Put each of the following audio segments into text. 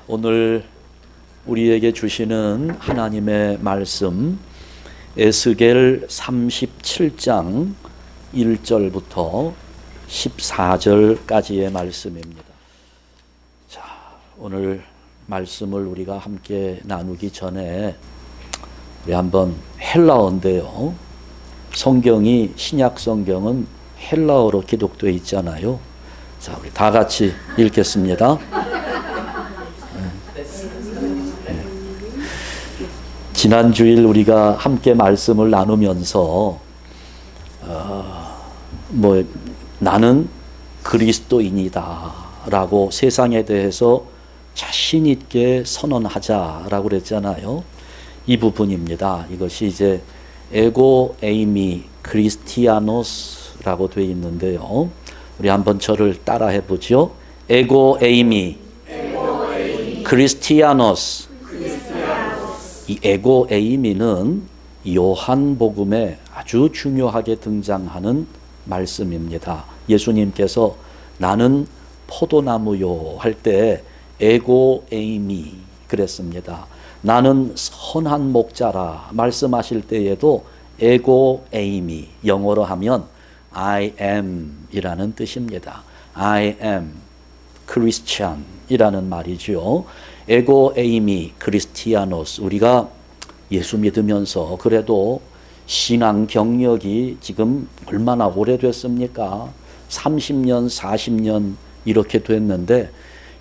오늘 우리에게 주시는 하나님의 말씀 에스겔 37장 1절부터 14절까지의 말씀입니다. 자, 오늘 말씀을 우리가 함께 나누기 전에 우리 한번 헬라어인데요. 성경이 신약 성경은 헬라어로 기록되어 있잖아요. 자, 우리 다 같이 읽겠습니다. 지난 주일 우리가 함께 말씀을 나누면서 나는 그리스도인이다 라고 세상에 대해서 자신 있게 선언하자라고 그랬잖아요. 이 부분입니다. 이것이 이제 에고 에이미 크리스티아노스라고 되어 있는데요. 우리 한번 저를 따라해 보죠. 에고 에이미 크리스티아노스. 이 에고 에이미는 요한복음에 아주 중요하게 등장하는 말씀입니다. 예수님께서 나는 포도나무요 할 때 에고 에이미 그랬습니다. 나는 선한 목자라 말씀하실 때에도 에고 에이미, 영어로 하면 I am 이라는 뜻입니다. I am Christian 이라는 말이죠. 에고 에이미 크리스티아노스. 우리가 예수 믿으면서 그래도 신앙 경력이 지금 얼마나 오래됐습니까? 30년, 40년 이렇게 됐는데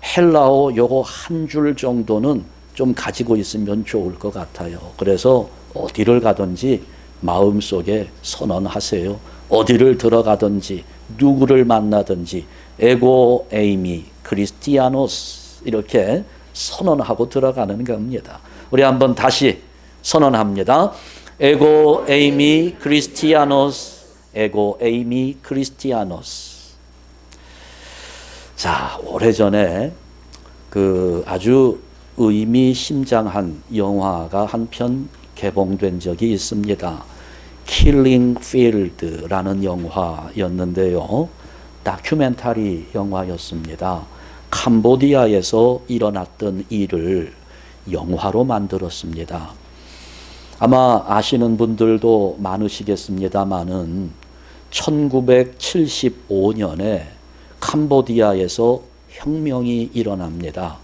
헬라어 요거 한 줄 정도는 좀 가지고 있으면 좋을 것 같아요. 그래서 어디를 가든지 마음속에 선언하세요. 어디를 들어가든지 누구를 만나든지 에고 에이미 크리스티아노스 이렇게 선언하고 들어가는 겁니다. 우리 한번 다시 선언합니다. 에고 에이미 크리스티아노스, 에고 에이미 크리스티아노스. 자, 오래전에 아주 의미심장한 영화가 한 편 개봉된 적이 있습니다. 킬링 필드라는 영화였는데요. 다큐멘터리 영화였습니다. 캄보디아에서 일어났던 일을 영화로 만들었습니다. 아마 아시는 분들도 많으시겠습니다마는 1975년에 캄보디아에서 혁명이 일어납니다.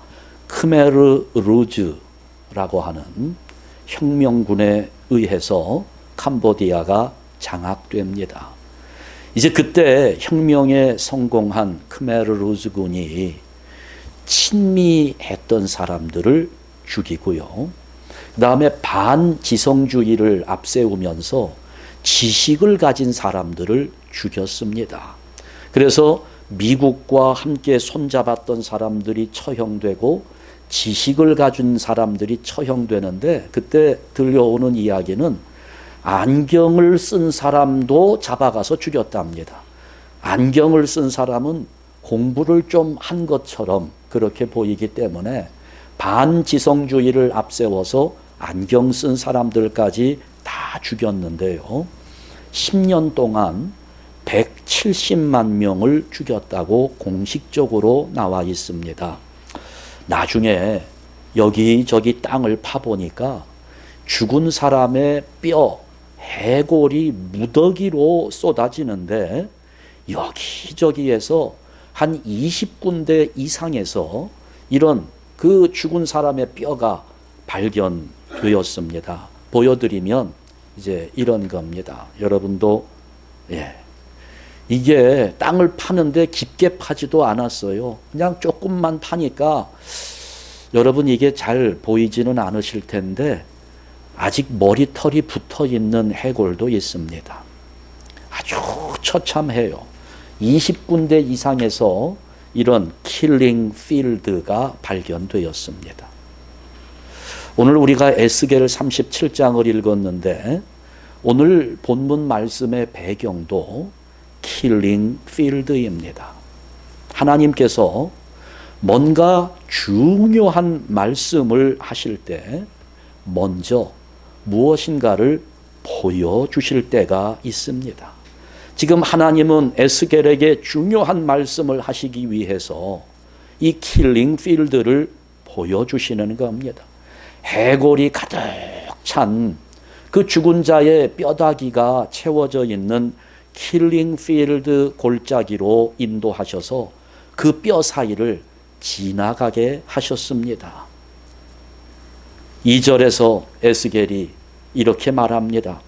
크메르 루즈라고 하는 혁명군에 의해서 캄보디아가 장악됩니다. 이제 그때 혁명에 성공한 크메르 루즈군이 친미했던 사람들을 죽이고요. 그 다음에 반지성주의를 앞세우면서 지식을 가진 사람들을 죽였습니다. 그래서 미국과 함께 손잡았던 사람들이 처형되고 지식을 가진 사람들이 처형되는데 그때 들려오는 이야기는 안경을 쓴 사람도 잡아가서 죽였답니다. 안경을 쓴 사람은 공부를 좀 한 것처럼 그렇게 보이기 때문에 반지성주의를 앞세워서 안경 쓴 사람들까지 다 죽였는데요. 10년 동안 170만 명을 죽였다고 공식적으로 나와 있습니다. 나중에 여기저기 땅을 파보니까 죽은 사람의 뼈, 해골이 무더기로 쏟아지는데 여기저기에서 한 20군데 이상에서 이런 그 죽은 사람의 뼈가 발견되었습니다. 보여드리면 이제 이런 겁니다. 여러분도 이게 땅을 파는데 깊게 파지도 않았어요. 그냥 조금만 파니까 여러분 이게 잘 보이지는 않으실 텐데 아직 머리털이 붙어 있는 해골도 있습니다. 아주 처참해요. 20군데 이상에서 이런 킬링 필드가 발견되었습니다. 오늘 우리가 에스겔 37장을 읽었는데 오늘 본문 말씀의 배경도 킬링 필드입니다. 하나님께서 뭔가 중요한 말씀을 하실 때 먼저 무엇인가를 보여주실 때가 있습니다. 지금 하나님은 에스겔에게 중요한 말씀을 하시기 위해서 이 킬링 필드를 보여주시는 겁니다. 해골이 가득 찬 그 죽은 자의 뼈다귀가 채워져 있는 킬링 필드 골짜기로 인도하셔서 그 뼈 사이를 지나가게 하셨습니다. 2절에서 에스겔이 이렇게 말합니다.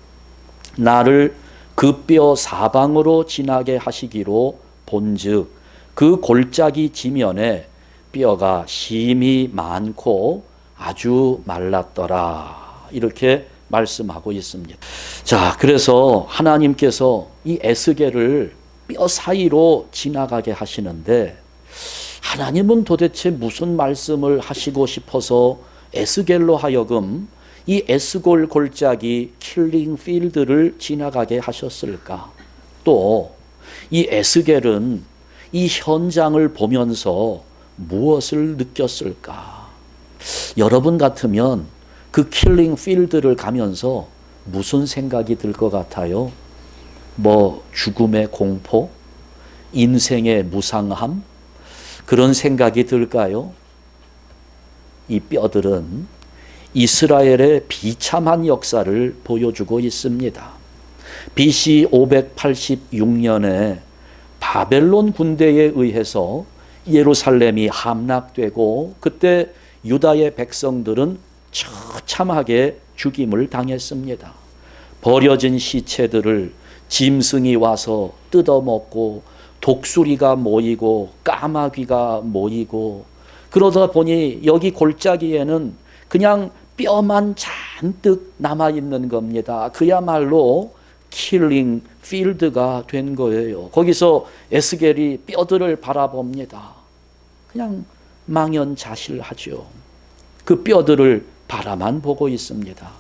나를 그 뼈 사방으로 지나게 하시기로 본즉 그 골짜기 지면에 뼈가 심히 많고 아주 말랐더라. 이렇게 말씀하고 있습니다. 자, 그래서 하나님께서 이 에스겔을 뼈 사이로 지나가게 하시는데 하나님은 도대체 무슨 말씀을 하시고 싶어서 에스겔로 하여금 이 에스골 골짜기 킬링 필드를 지나가게 하셨을까? 또 이 에스겔은 이 현장을 보면서 무엇을 느꼈을까? 여러분 같으면 그 킬링 필드를 가면서 무슨 생각이 들 것 같아요? 뭐 죽음의 공포? 인생의 무상함? 그런 생각이 들까요? 이 뼈들은 이스라엘의 비참한 역사를 보여주고 있습니다. BC 586년에 바벨론 군대에 의해서 예루살렘이 함락되고 그때 유다의 백성들은 처참하게 죽임을 당했습니다. 버려진 시체들을 짐승이 와서 뜯어먹고 독수리가 모이고 까마귀가 모이고 그러다 보니 여기 골짜기에는 그냥 뼈만 잔뜩 남아있는 겁니다. 그야말로 킬링 필드가 된 거예요. 거기서 에스겔이 뼈들을 바라봅니다. 그냥 망연자실하죠. 그 뼈들을 바라만 보고 있습니다.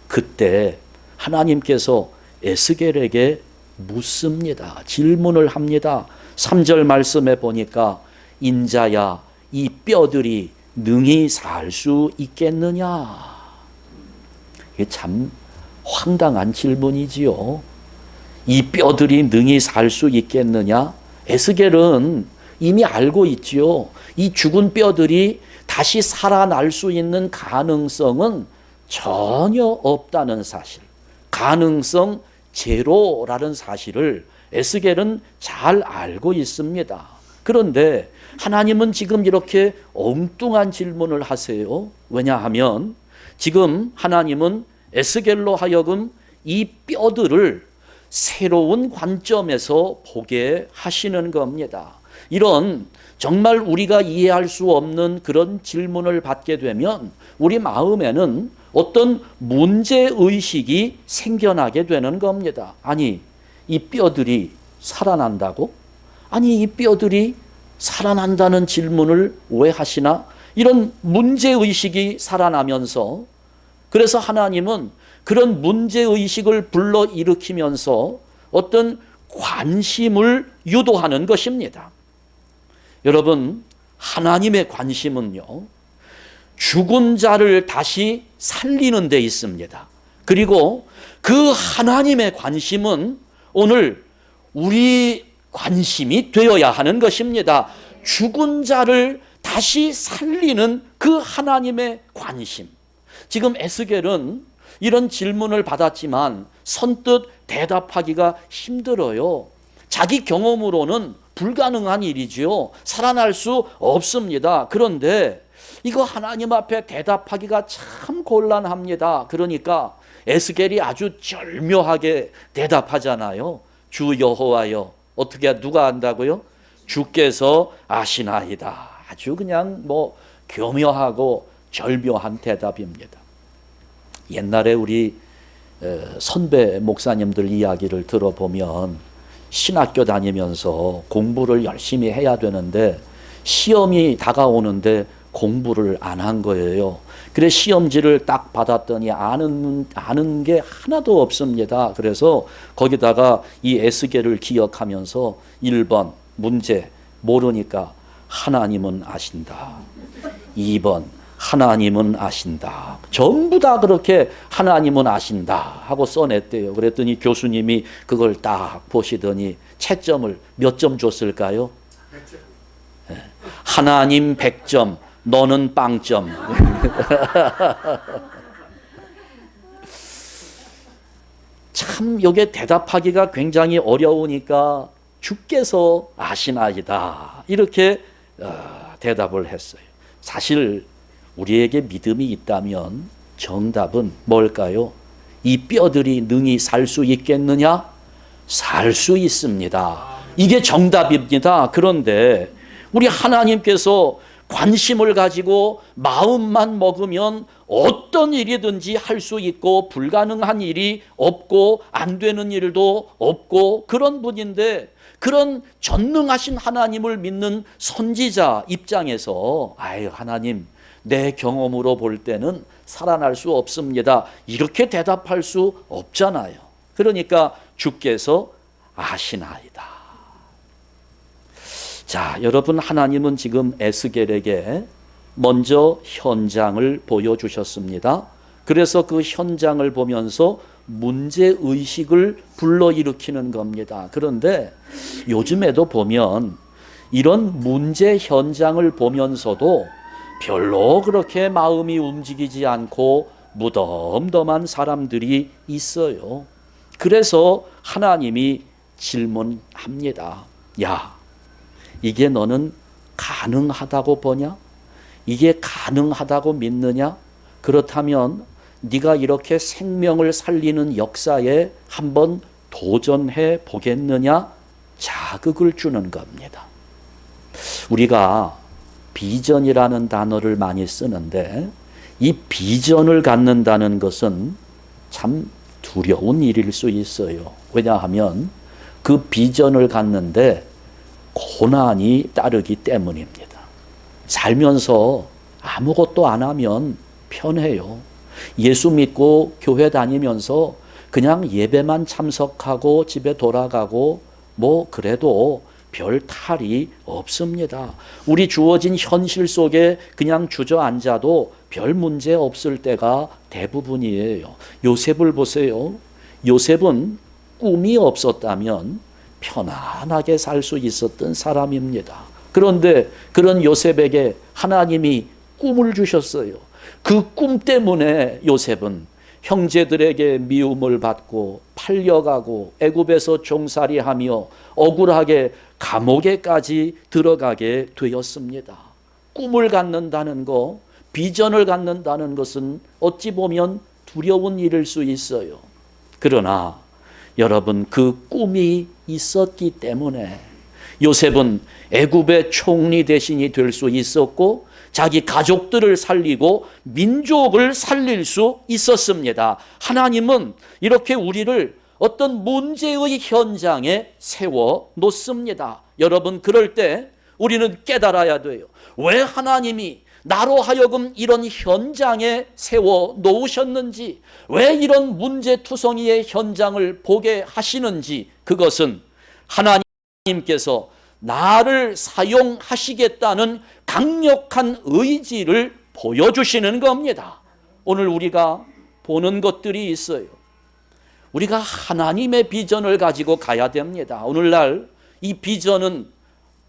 그때 하나님께서 에스겔에게 묻습니다. 질문을 합니다. 3절 말씀에 보니까 인자야 이 뼈들이 능히 살 수 있겠느냐? 이게 참 황당한 질문이지요. 이 뼈들이 능히 살 수 있겠느냐? 에스겔은 이미 알고 있지요. 이 죽은 뼈들이 다시 살아날 수 있는 가능성은 전혀 없다는 사실, 가능성 제로라는 사실을 에스겔은 잘 알고 있습니다. 그런데 하나님은 지금 이렇게 엉뚱한 질문을 하세요. 왜냐하면 지금 하나님은 에스겔로 하여금 이 뼈들을 새로운 관점에서 보게 하시는 겁니다. 이런 정말 우리가 이해할 수 없는 그런 질문을 받게 되면 우리 마음에는 어떤 문제의식이 생겨나게 되는 겁니다. 아니, 이 뼈들이 살아난다고? 아니, 이 뼈들이 살아난다는 질문을 왜 하시나? 이런 문제의식이 살아나면서 그래서 하나님은 그런 문제의식을 불러일으키면서 어떤 관심을 유도하는 것입니다. 여러분, 하나님의 관심은요, 죽은 자를 다시 살리는 데 있습니다. 그리고 그 하나님의 관심은 오늘 우리 관심이 되어야 하는 것입니다. 죽은 자를 다시 살리는 그 하나님의 관심. 지금 에스겔은 이런 질문을 받았지만 선뜻 대답하기가 힘들어요. 자기 경험으로는 불가능한 일이지요. 살아날 수 없습니다. 그런데 이거 하나님 앞에 대답하기가 참 곤란합니다. 그러니까 에스겔이 아주 절묘하게 대답하잖아요. 주 여호와여, 어떻게 누가 안다고요? 주께서 아시나이다. 아주 그냥 뭐 교묘하고 절묘한 대답입니다. 옛날에 우리 선배 목사님들 이야기를 들어보면 신학교 다니면서 공부를 열심히 해야 되는데 시험이 다가오는데 공부를 안 한 거예요. 그래 시험지를 딱 받았더니 아는 게 하나도 없습니다. 그래서 거기다가 이 에스겔을 기억하면서 1번 문제 모르니까 하나님은 아신다. 2번 하나님은 아신다. 전부 다 그렇게 하나님은 아신다 하고 써냈대요. 그랬더니 교수님이 그걸 딱 보시더니 채점을 몇 점 줬을까요? 하나님 100점, 너는 빵점. 참 여기에 대답하기가 굉장히 어려우니까 주께서 아시나이다. 이렇게 대답을 했어요. 사실 우리에게 믿음이 있다면 정답은 뭘까요? 이 뼈들이 능히 살 수 있겠느냐? 살 수 있습니다. 이게 정답입니다. 그런데 우리 하나님께서 관심을 가지고 마음만 먹으면 어떤 일이든지 할 수 있고 불가능한 일이 없고 안 되는 일도 없고 그런 분인데, 그런 전능하신 하나님을 믿는 선지자 입장에서 아유 하나님 내 경험으로 볼 때는 살아날 수 없습니다. 이렇게 대답할 수 없잖아요. 그러니까 주께서 아시나이다. 자, 여러분, 하나님은 지금 에스겔에게 먼저 현장을 보여주셨습니다. 그래서 그 현장을 보면서 문제의식을 불러일으키는 겁니다. 그런데 요즘에도 보면 이런 문제 현장을 보면서도 별로 그렇게 마음이 움직이지 않고 무덤덤한 사람들이 있어요. 그래서 하나님이 질문합니다. 야, 이게 너는 가능하다고 보냐? 이게 가능하다고 믿느냐? 그렇다면 네가 이렇게 생명을 살리는 역사에 한번 도전해 보겠느냐? 자극을 주는 겁니다. 우리가 비전이라는 단어를 많이 쓰는데 이 비전을 갖는다는 것은 참 두려운 일일 수 있어요. 왜냐하면 그 비전을 갖는데 고난이 따르기 때문입니다. 살면서 아무것도 안 하면 편해요. 예수 믿고 교회 다니면서 그냥 예배만 참석하고 집에 돌아가고 뭐 그래도 별 탈이 없습니다. 우리 주어진 현실 속에 그냥 주저앉아도 별 문제 없을 때가 대부분이에요. 요셉을 보세요. 요셉은 꿈이 없었다면 편안하게 살 수 있었던 사람입니다. 그런데 그런 요셉에게 하나님이 꿈을 주셨어요. 그 꿈 때문에 요셉은 형제들에게 미움을 받고 팔려가고 애굽에서 종살이하며 억울하게 감옥에까지 들어가게 되었습니다. 꿈을 갖는다는 거, 비전을 갖는다는 것은 어찌 보면 두려운 일일 수 있어요. 그러나 여러분, 그 꿈이 있었기 때문에 요셉은 애굽의 총리 대신이 될 수 있었고 자기 가족들을 살리고 민족을 살릴 수 있었습니다. 하나님은 이렇게 우리를 어떤 문제의 현장에 세워 놓습니다. 여러분, 그럴 때 우리는 깨달아야 돼요. 왜 하나님이 나로 하여금 이런 현장에 세워 놓으셨는지, 왜 이런 문제투성이의 현장을 보게 하시는지, 그것은 하나님께서 나를 사용하시겠다는 강력한 의지를 보여주시는 겁니다. 오늘 우리가 보는 것들이 있어요. 우리가 하나님의 비전을 가지고 가야 됩니다. 오늘날 이 비전은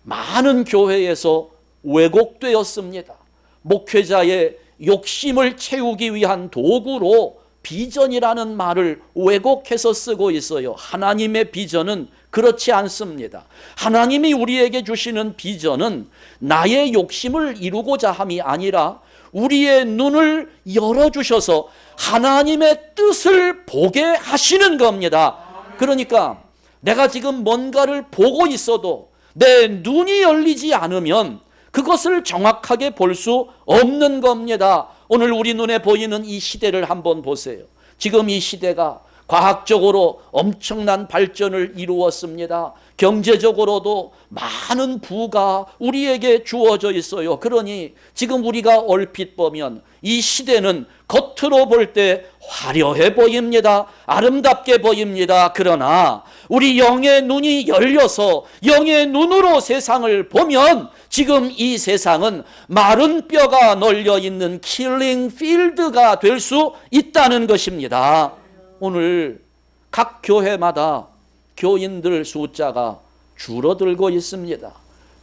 많은 교회에서 왜곡되었습니다. 목회자의 욕심을 채우기 위한 도구로 비전이라는 말을 왜곡해서 쓰고 있어요. 하나님의 비전은 그렇지 않습니다. 하나님이 우리에게 주시는 비전은 나의 욕심을 이루고자 함이 아니라 우리의 눈을 열어주셔서 하나님의 뜻을 보게 하시는 겁니다. 그러니까 내가 지금 뭔가를 보고 있어도 내 눈이 열리지 않으면 그것을 정확하게 볼 수 없는 겁니다. 오늘 우리 눈에 보이는 이 시대를 한번 보세요. 지금 이 시대가 과학적으로 엄청난 발전을 이루었습니다. 경제적으로도 많은 부가 우리에게 주어져 있어요. 그러니 지금 우리가 얼핏 보면 이 시대는 겉으로 볼 때 화려해 보입니다. 아름답게 보입니다. 그러나 우리 영의 눈이 열려서 영의 눈으로 세상을 보면 지금 이 세상은 마른 뼈가 널려 있는 킬링 필드가 될 수 있다는 것입니다. 오늘 각 교회마다 교인들 숫자가 줄어들고 있습니다.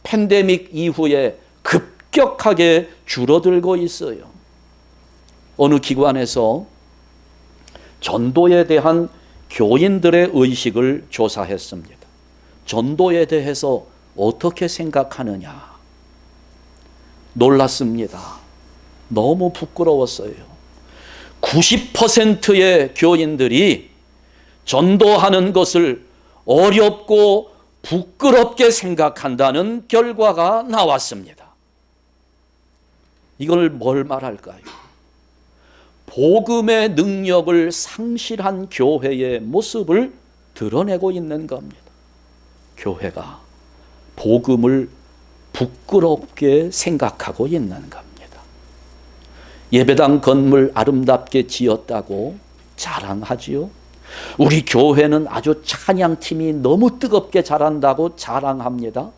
팬데믹 이후에 급격하게 줄어들고 있어요. 어느 기관에서 전도에 대한 교인들의 의식을 조사했습니다. 전도에 대해서 어떻게 생각하느냐? 놀랐습니다. 너무 부끄러웠어요. 90%의 교인들이 전도하는 것을 어렵고 부끄럽게 생각한다는 결과가 나왔습니다. 이걸 뭘 말할까요? 복음의 능력을 상실한 교회의 모습을 드러내고 있는 겁니다. 교회가 복음을 부끄럽게 생각하고 있는 겁니다. 예배당 건물 아름답게 지었다고 자랑하지요. 우리 교회는 아주 찬양팀이 너무 뜨겁게 잘한다고 자랑합니다.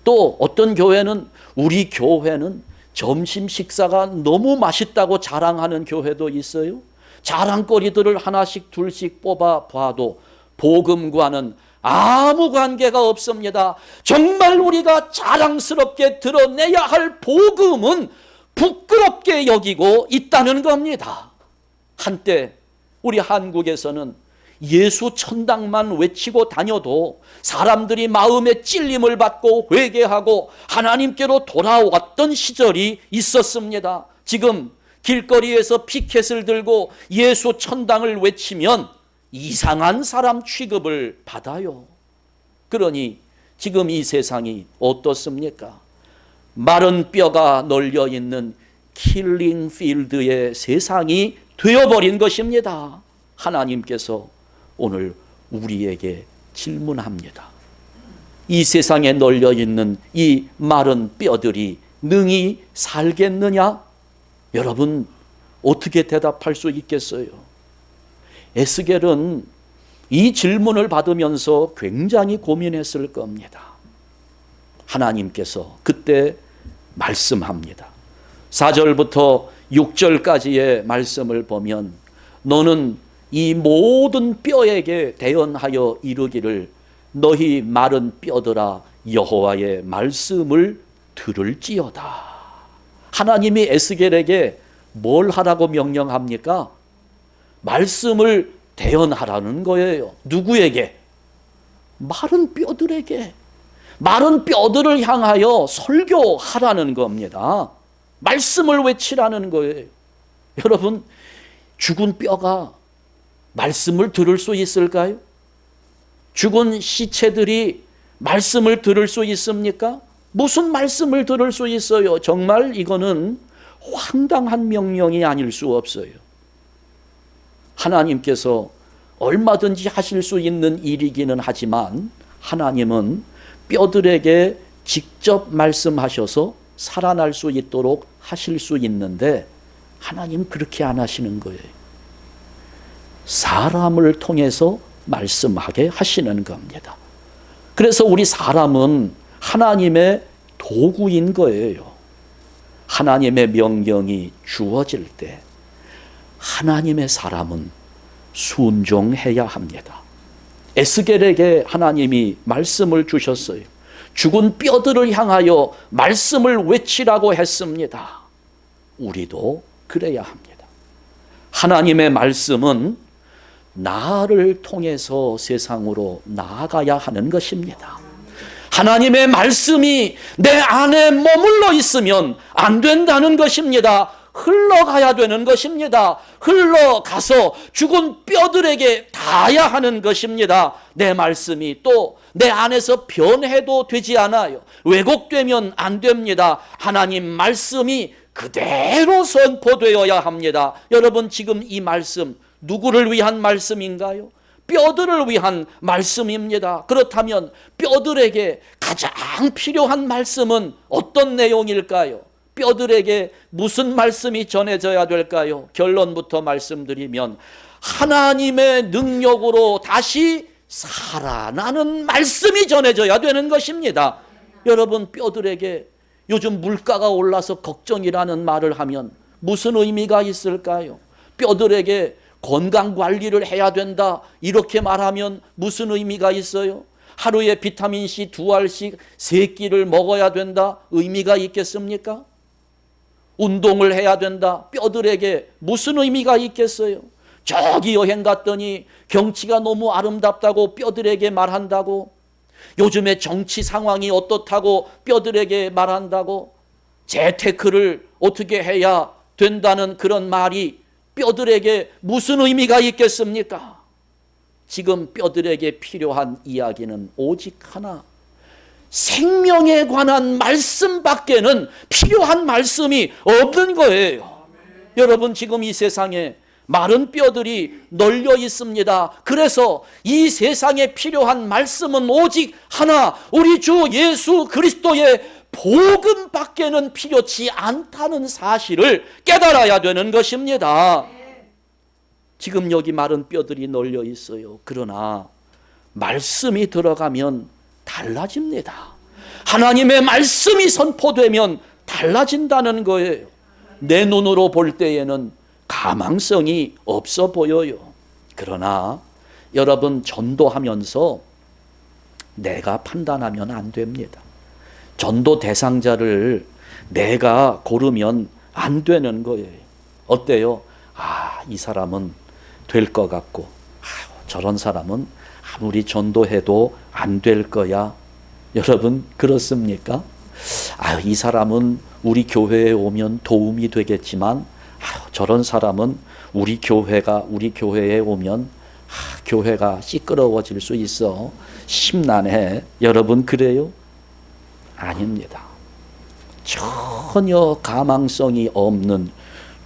또 어떤 교회는 우리 교회는 점심 식사가 너무 맛있다고 자랑하는 교회도 있어요. 자랑거리들을 하나씩 둘씩 뽑아 봐도 복음과는 아무 관계가 없습니다. 정말 우리가 자랑스럽게 드러내야 할 복음은 부끄럽게 여기고 있다는 겁니다. 한때 우리 한국에서는 예수 천당만 외치고 다녀도 사람들이 마음의 찔림을 받고 회개하고 하나님께로 돌아왔던 시절이 있었습니다. 지금 길거리에서 피켓을 들고 예수 천당을 외치면 이상한 사람 취급을 받아요. 그러니 지금 이 세상이 어떻습니까? 마른 뼈가 널려 있는 킬링 필드의 세상이 되어버린 것입니다. 하나님께서 오늘 우리에게 질문합니다. 이 세상에 널려 있는 이 마른 뼈들이 능히 살겠느냐? 여러분 어떻게 대답할 수 있겠어요? 에스겔은 이 질문을 받으면서 굉장히 고민했을 겁니다. 하나님께서 그때 말씀합니다. 4절부터 6절까지의 말씀을 보면 너는 이 모든 뼈에게 대언하여 이르기를 너희 마른 뼈들아 여호와의 말씀을 들을지어다. 하나님이 에스겔에게 뭘 하라고 명령합니까? 말씀을 대언하라는 거예요. 누구에게? 마른 뼈들에게. 마른 뼈들을 향하여 설교하라는 겁니다. 말씀을 외치라는 거예요. 여러분, 죽은 뼈가 말씀을 들을 수 있을까요? 죽은 시체들이 말씀을 들을 수 있습니까? 무슨 말씀을 들을 수 있어요? 정말 이거는 황당한 명령이 아닐 수 없어요. 하나님께서 얼마든지 하실 수 있는 일이기는 하지만 하나님은 뼈들에게 직접 말씀하셔서 살아날 수 있도록 하실 수 있는데 하나님 그렇게 안 하시는 거예요. 사람을 통해서 말씀하게 하시는 겁니다. 그래서 우리 사람은 하나님의 도구인 거예요. 하나님의 명령이 주어질 때 하나님의 사람은 순종해야 합니다. 에스겔에게 하나님이 말씀을 주셨어요. 죽은 뼈들을 향하여 말씀을 외치라고 했습니다. 우리도 그래야 합니다. 하나님의 말씀은 나를 통해서 세상으로 나아가야 하는 것입니다. 하나님의 말씀이 내 안에 머물러 있으면 안 된다는 것입니다. 흘러가야 되는 것입니다. 흘러가서 죽은 뼈들에게 닿아야 하는 것입니다. 내 말씀이 또 내 안에서 변해도 되지 않아요. 왜곡되면 안 됩니다. 하나님 말씀이 그대로 선포되어야 합니다. 여러분 지금 이 말씀 누구를 위한 말씀인가요? 뼈들을 위한 말씀입니다. 그렇다면 뼈들에게 가장 필요한 말씀은 어떤 내용일까요? 뼈들에게 무슨 말씀이 전해져야 될까요? 결론부터 말씀드리면 하나님의 능력으로 다시 살아나는 말씀이 전해져야 되는 것입니다. 여러분 뼈들에게 요즘 물가가 올라서 걱정이라는 말을 하면 무슨 의미가 있을까요? 뼈들에게 건강관리를 해야 된다 이렇게 말하면 무슨 의미가 있어요? 하루에 비타민C 2알씩 3끼를 먹어야 된다? 의미가 있겠습니까? 운동을 해야 된다? 뼈들에게 무슨 의미가 있겠어요? 저기 여행 갔더니 경치가 너무 아름답다고 뼈들에게 말한다고, 요즘에 정치 상황이 어떻다고 뼈들에게 말한다고, 재테크를 어떻게 해야 된다는 그런 말이 뼈들에게 무슨 의미가 있겠습니까? 지금 뼈들에게 필요한 이야기는 오직 하나, 생명에 관한 말씀밖에는 필요한 말씀이 없는 거예요. 여러분, 지금 이 세상에 마른 뼈들이 널려 있습니다. 그래서 이 세상에 필요한 말씀은 오직 하나, 우리 주 예수 그리스도의 복음밖에는 필요치 않다는 사실을 깨달아야 되는 것입니다. 지금 여기 마른 뼈들이 널려 있어요. 그러나 말씀이 들어가면 달라집니다. 하나님의 말씀이 선포되면 달라진다는 거예요. 내 눈으로 볼 때에는 가망성이 없어 보여요. 그러나 여러분, 전도하면서 내가 판단하면 안 됩니다. 전도 대상자를 내가 고르면 안 되는 거예요. 어때요? 이 사람은 될 것 같고, 저런 사람은 아무리 전도해도 안 될 거야. 여러분, 그렇습니까? 이 사람은 우리 교회에 오면 도움이 되겠지만, 저런 사람은 우리 교회에 오면 교회가 시끄러워질 수 있어. 심란해. 여러분, 그래요? 아닙니다. 전혀 가망성이 없는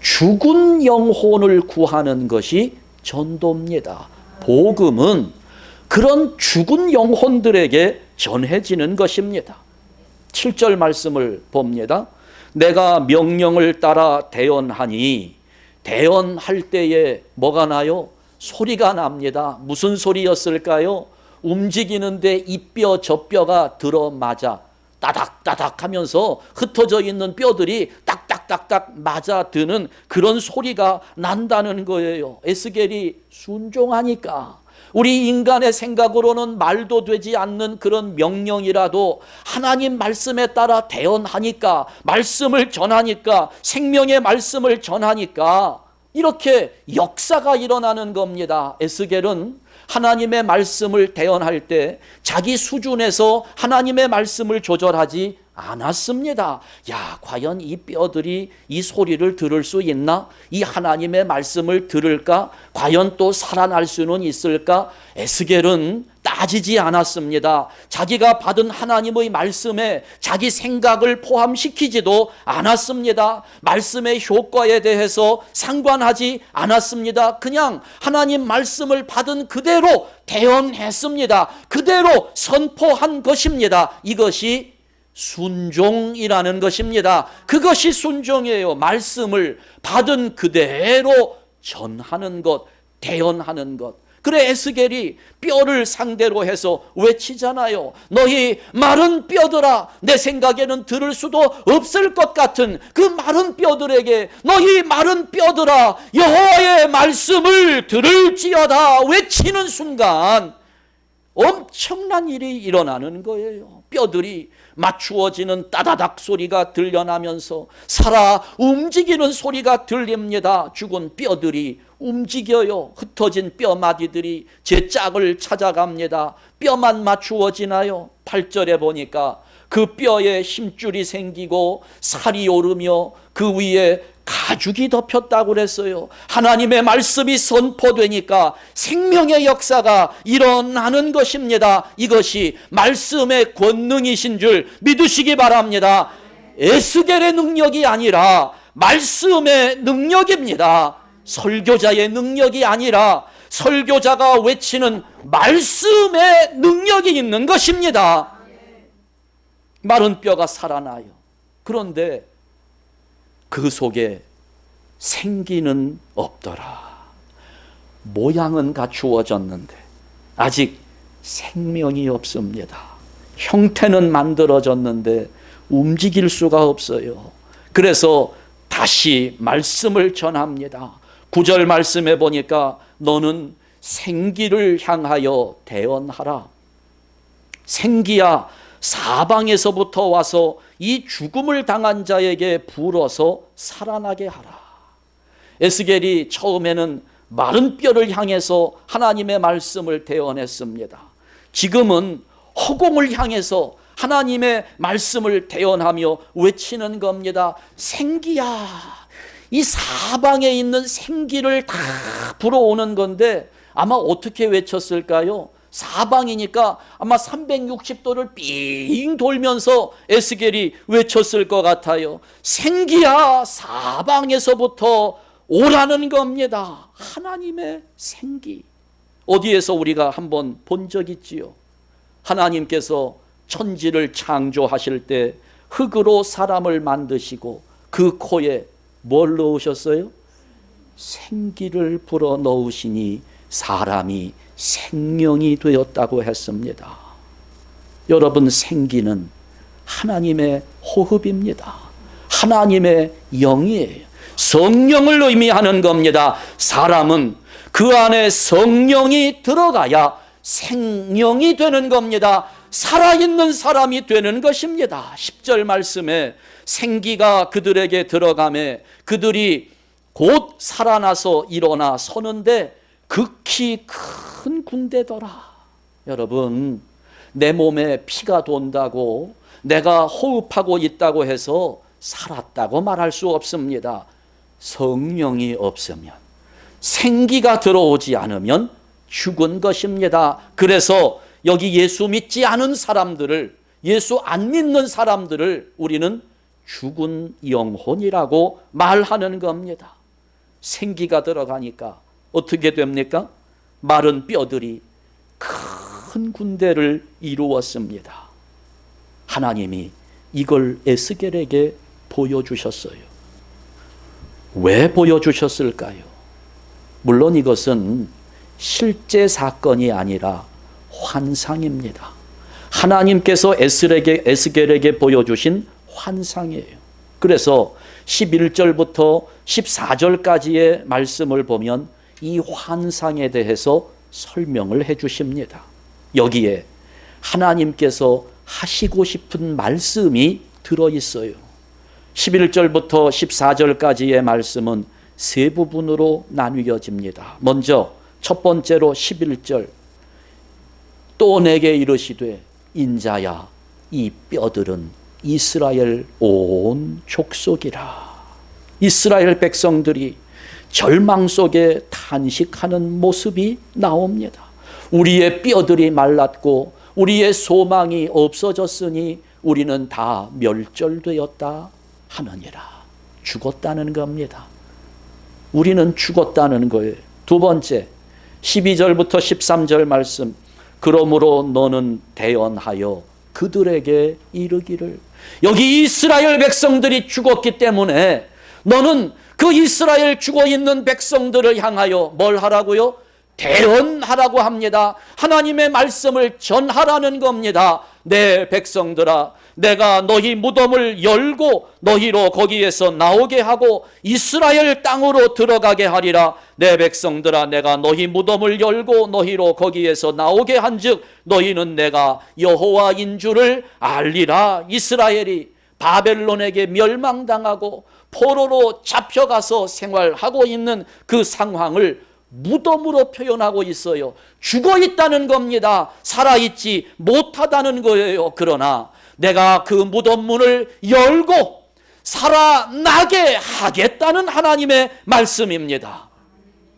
죽은 영혼을 구하는 것이 전도입니다. 복음은 그런 죽은 영혼들에게 전해지는 것입니다. 7절 말씀을 봅니다. 내가 명령을 따라 대언하니, 대언할 때에 뭐가 나요? 소리가 납니다. 무슨 소리였을까요? 움직이는데 이 뼈 저 뼈가 들어맞아 따닥따닥 하면서 흩어져 있는 뼈들이 딱딱딱딱 맞아드는 그런 소리가 난다는 거예요. 에스겔이 순종하니까, 우리 인간의 생각으로는 말도 되지 않는 그런 명령이라도 하나님 말씀에 따라 대언하니까, 말씀을 전하니까, 생명의 말씀을 전하니까 이렇게 역사가 일어나는 겁니다. 에스겔은 하나님의 말씀을 대언할 때 자기 수준에서 하나님의 말씀을 조절하지 않았습니다. 과연 이 뼈들이 이 소리를 들을 수 있나? 이 하나님의 말씀을 들을까? 과연 또 살아날 수는 있을까? 에스겔은 따지지 않았습니다. 자기가 받은 하나님의 말씀에 자기 생각을 포함시키지도 않았습니다. 말씀의 효과에 대해서 상관하지 않았습니다. 그냥 하나님 말씀을 받은 그대로 대언했습니다. 그대로 선포한 것입니다. 이것이 순종이라는 것입니다. 그것이 순종이에요. 말씀을 받은 그대로 전하는 것, 대언하는 것. 그래, 에스겔이 뼈를 상대로 해서 외치잖아요. 너희 마른 뼈들아, 내 생각에는 들을 수도 없을 것 같은 그 마른 뼈들에게, 너희 마른 뼈들아, 여호와의 말씀을 들을지어다 외치는 순간 엄청난 일이 일어나는 거예요. 뼈들이 맞추어지는 따다닥 소리가 들려나면서 살아 움직이는 소리가 들립니다. 죽은 뼈들이 움직여요. 흩어진 뼈마디들이 제 짝을 찾아갑니다. 뼈만 맞추어지나요? 8절에 보니까 그 뼈에 힘줄이 생기고 살이 오르며 그 위에 가죽이 덮였다고 그랬어요. 하나님의 말씀이 선포되니까 생명의 역사가 일어나는 것입니다. 이것이 말씀의 권능이신 줄 믿으시기 바랍니다. 에스겔의 능력이 아니라 말씀의 능력입니다. 설교자의 능력이 아니라 설교자가 외치는 말씀의 능력이 있는 것입니다. 마른 뼈가 살아나요. 그런데 그 속에 생기는 없더라. 모양은 갖추어졌는데 아직 생명이 없습니다. 형태는 만들어졌는데 움직일 수가 없어요. 그래서 다시 말씀을 전합니다. 9절 말씀에 보니까 너는 생기를 향하여 대언하라. 생기야 사방에서부터 와서 이 죽음을 당한 자에게 불어서 살아나게 하라. 에스겔이 처음에는 마른 뼈를 향해서 하나님의 말씀을 대언했습니다. 지금은 허공을 향해서 하나님의 말씀을 대언하며 외치는 겁니다. 생기야. 이 사방에 있는 생기를 다 불어오는 건데 아마 어떻게 외쳤을까요? 사방이니까 아마 360도를 삥 돌면서 에스겔이 외쳤을 것 같아요. 생기야 사방에서부터 오라는 겁니다. 하나님의 생기. 어디에서 우리가 한번 본 적 있지요? 하나님께서 천지를 창조하실 때 흙으로 사람을 만드시고 그 코에 뭘 넣으셨어요? 생기를 불어 넣으시니 사람이 생명이 되었다고 했습니다. 여러분, 생기는 하나님의 호흡입니다. 하나님의 영이에요. 성령을 의미하는 겁니다. 사람은 그 안에 성령이 들어가야 생명이 되는 겁니다. 살아있는 사람이 되는 것입니다. 10절 말씀에 생기가 그들에게 들어가매 그들이 곧 살아나서 일어나 서는데 극히 큰 군대더라. 여러분, 내 몸에 피가 돈다고 내가 호흡하고 있다고 해서 살았다고 말할 수 없습니다. 성령이 없으면, 생기가 들어오지 않으면 죽은 것입니다. 그래서 여기 예수 믿지 않은 사람들을, 예수 안 믿는 사람들을 우리는 죽은 영혼이라고 말하는 겁니다. 생기가 들어가니까 어떻게 됩니까? 마른 뼈들이 큰 군대를 이루었습니다. 하나님이 이걸 에스겔에게 보여주셨어요. 왜 보여주셨을까요? 물론 이것은 실제 사건이 아니라 환상입니다. 하나님께서 에스겔에게 보여주신 환상이에요. 그래서 11절부터 14절까지의 말씀을 보면 이 환상에 대해서 설명을 해 주십니다. 여기에 하나님께서 하시고 싶은 말씀이 들어있어요. 11절부터 14절까지의 말씀은 세 부분으로 나뉘어집니다. 먼저 첫 번째로 11절, 또 내게 이르시되 인자야 이 뼈들은 이스라엘 온 족속이라. 이스라엘 백성들이 절망 속에 탄식하는 모습이 나옵니다. 우리의 뼈들이 말랐고 우리의 소망이 없어졌으니 우리는 다 멸절되었다 하느니라. 죽었다는 겁니다. 우리는 죽었다는 거예요. 두 번째 12절부터 13절 말씀, 그러므로 너는 대언하여 그들에게 이르기를. 여기 이스라엘 백성들이 죽었기 때문에 너는 그 이스라엘 죽어있는 백성들을 향하여 뭘 하라고요? 대언하라고 합니다. 하나님의 말씀을 전하라는 겁니다. 내 백성들아, 내가 너희 무덤을 열고 너희로 거기에서 나오게 하고 이스라엘 땅으로 들어가게 하리라. 내 백성들아, 내가 너희 무덤을 열고 너희로 거기에서 나오게 한즉 너희는 내가 여호와인 줄을 알리라. 이스라엘이 바벨론에게 멸망당하고 포로로 잡혀가서 생활하고 있는 그 상황을 무덤으로 표현하고 있어요. 죽어 있다는 겁니다. 살아있지 못하다는 거예요. 그러나 내가 그 무덤 문을 열고 살아나게 하겠다는 하나님의 말씀입니다.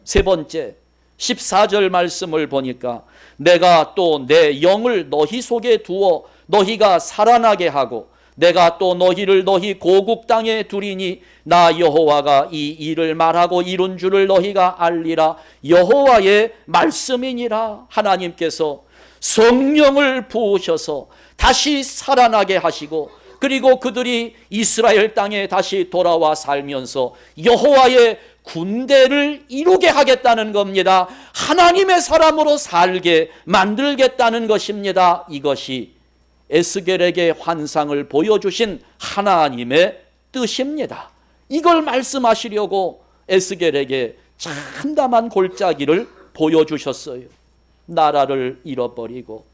세 번째 14절 말씀을 보니까 내가 또 내 영을 너희 속에 두어 너희가 살아나게 하고 내가 또 너희를 너희 고국 땅에 두리니 나 여호와가 이 일을 말하고 이룬 줄을 너희가 알리라. 여호와의 말씀이니라. 하나님께서 성령을 부으셔서 다시 살아나게 하시고 그리고 그들이 이스라엘 땅에 다시 돌아와 살면서 여호와의 군대를 이루게 하겠다는 겁니다. 하나님의 사람으로 살게 만들겠다는 것입니다. 이것이 에스겔에게 환상을 보여주신 하나님의 뜻입니다. 이걸 말씀하시려고 에스겔에게 참담한 골짜기를 보여주셨어요. 나라를 잃어버리고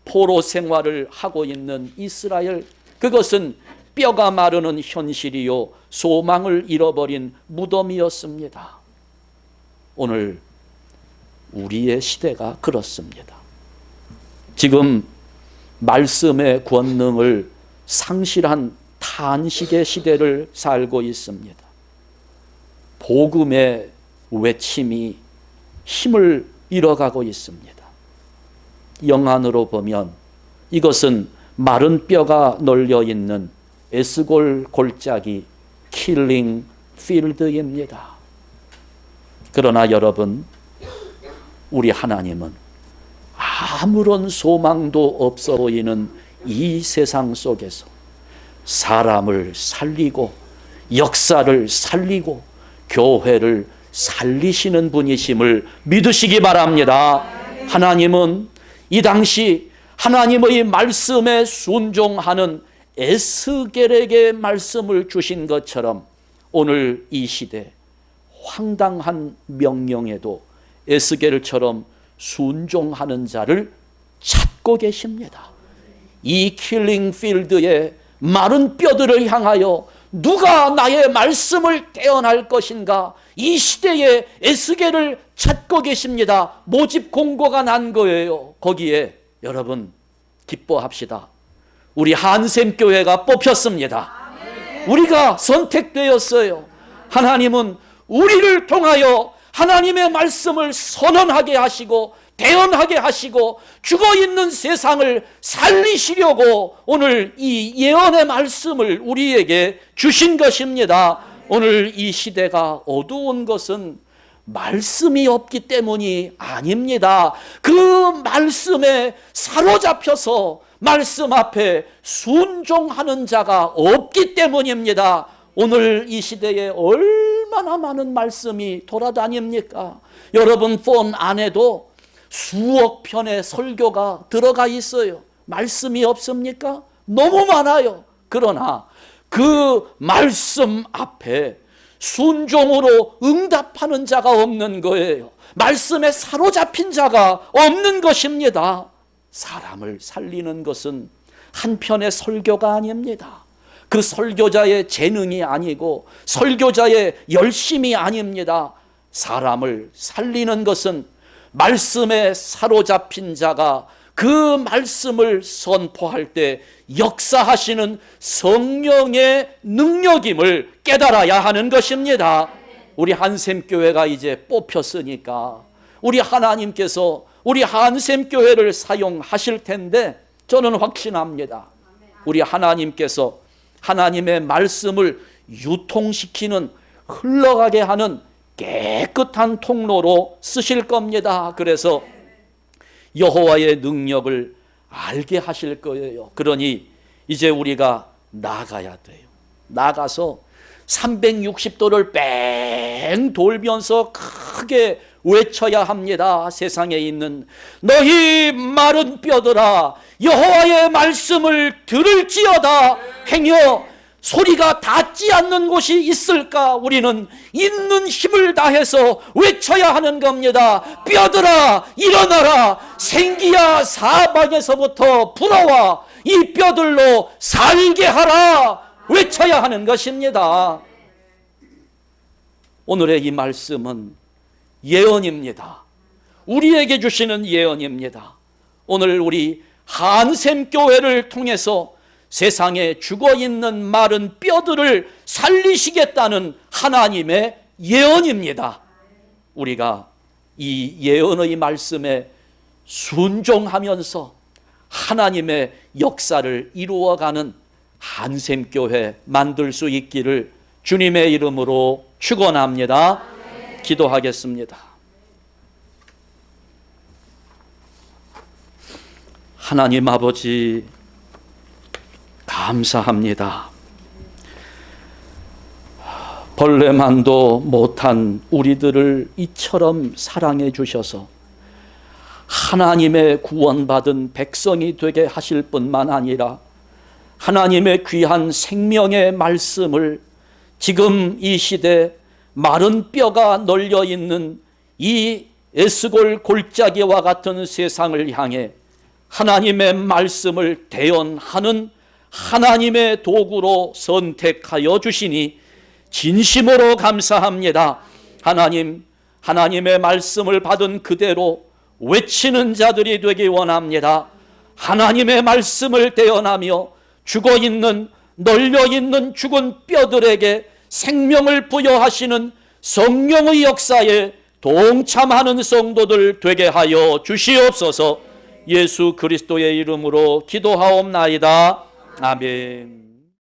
포로 생활을 하고 있는 이스라엘, 그것은 뼈가 마르는 현실이요 소망을 잃어버린 무덤이었습니다. 오늘 우리의 시대가 그렇습니다. 지금 말씀의 권능을 상실한 탄식의 시대를 살고 있습니다. 복음의 외침이 힘을 잃어가고 있습니다. 영안으로 보면 이것은 마른 뼈가 널려 있는 에스골 골짜기 킬링 필드입니다. 그러나 여러분, 우리 하나님은 아무런 소망도 없어 보이는 이 세상 속에서 사람을 살리고 역사를 살리고 교회를 살리시는 분이심을 믿으시기 바랍니다. 하나님은 이 당시 하나님의 말씀에 순종하는 에스겔에게 말씀을 주신 것처럼 오늘 이 시대 황당한 명령에도 에스겔처럼 순종하는 자를 찾고 계십니다. 이 킬링 필드의 마른 뼈들을 향하여 누가 나의 말씀을 떼어날 것인가? 이 시대에 에스겔을 찾고 계십니다. 모집 공고가 난 거예요. 거기에 여러분 기뻐합시다. 우리 한샘교회가 뽑혔습니다. 우리가 선택되었어요. 하나님은 우리를 통하여 하나님의 말씀을 선언하게 하시고 대언하게 하시고 죽어있는 세상을 살리시려고 오늘 이 예언의 말씀을 우리에게 주신 것입니다. 오늘 이 시대가 어두운 것은 말씀이 없기 때문이 아닙니다. 그 말씀에 사로잡혀서 말씀 앞에 순종하는 자가 없기 때문입니다. 오늘 이 시대에 얼마나 많은 말씀이 돌아다닙니까? 여러분 폰 안에도 수억 편의 설교가 들어가 있어요. 말씀이 없습니까? 너무 많아요. 그러나 그 말씀 앞에 순종으로 응답하는 자가 없는 거예요. 말씀에 사로잡힌 자가 없는 것입니다. 사람을 살리는 것은 한 편의 설교가 아닙니다. 그 설교자의 재능이 아니고 설교자의 열심이 아닙니다. 사람을 살리는 것은 말씀에 사로잡힌 자가 그 말씀을 선포할 때 역사하시는 성령의 능력임을 깨달아야 하는 것입니다. 우리 한샘교회가 이제 뽑혔으니까 우리 하나님께서 우리 한샘교회를 사용하실 텐데 저는 확신합니다. 우리 하나님께서 하나님의 말씀을 유통시키는 흘러가게 하는 깨끗한 통로로 쓰실 겁니다. 그래서 여호와의 능력을 알게 하실 거예요. 그러니 이제 우리가 나가야 돼요. 나가서 360도를 뺑 돌면서 크게 외쳐야 합니다. 세상에 있는 너희 마른 뼈들아 여호와의 말씀을 들을지어다. 행여 소리가 닿지 않는 곳이 있을까? 우리는 있는 힘을 다해서 외쳐야 하는 겁니다. 뼈들아 일어나라. 생기야 사방에서부터 불어와 이 뼈들로 살게 하라. 외쳐야 하는 것입니다. 오늘의 이 말씀은 예언입니다. 우리에게 주시는 예언입니다. 오늘 우리 한샘교회를 통해서 세상에 죽어있는 마른 뼈들을 살리시겠다는 하나님의 예언입니다. 우리가 이 예언의 말씀에 순종하면서 하나님의 역사를 이루어가는 한샘교회 만들 수 있기를 주님의 이름으로 축원합니다. 기도하겠습니다. 하나님 아버지 감사합니다. 벌레만도 못한 우리들을 이처럼 사랑해 주셔서 하나님의 구원받은 백성이 되게 하실 뿐만 아니라 하나님의 귀한 생명의 말씀을 지금 이 시대 마른 뼈가 널려 있는 이 에스골 골짜기와 같은 세상을 향해 하나님의 말씀을 대언하는 하나님의 도구로 선택하여 주시니 진심으로 감사합니다. 하나님, 하나님의 말씀을 받은 그대로 외치는 자들이 되기 원합니다. 하나님의 말씀을 대언하며 죽어있는, 널려있는 죽은 뼈들에게 생명을 부여하시는 성령의 역사에 동참하는 성도들 되게 하여 주시옵소서. 예수 그리스도의 이름으로 기도하옵나이다. 아멘.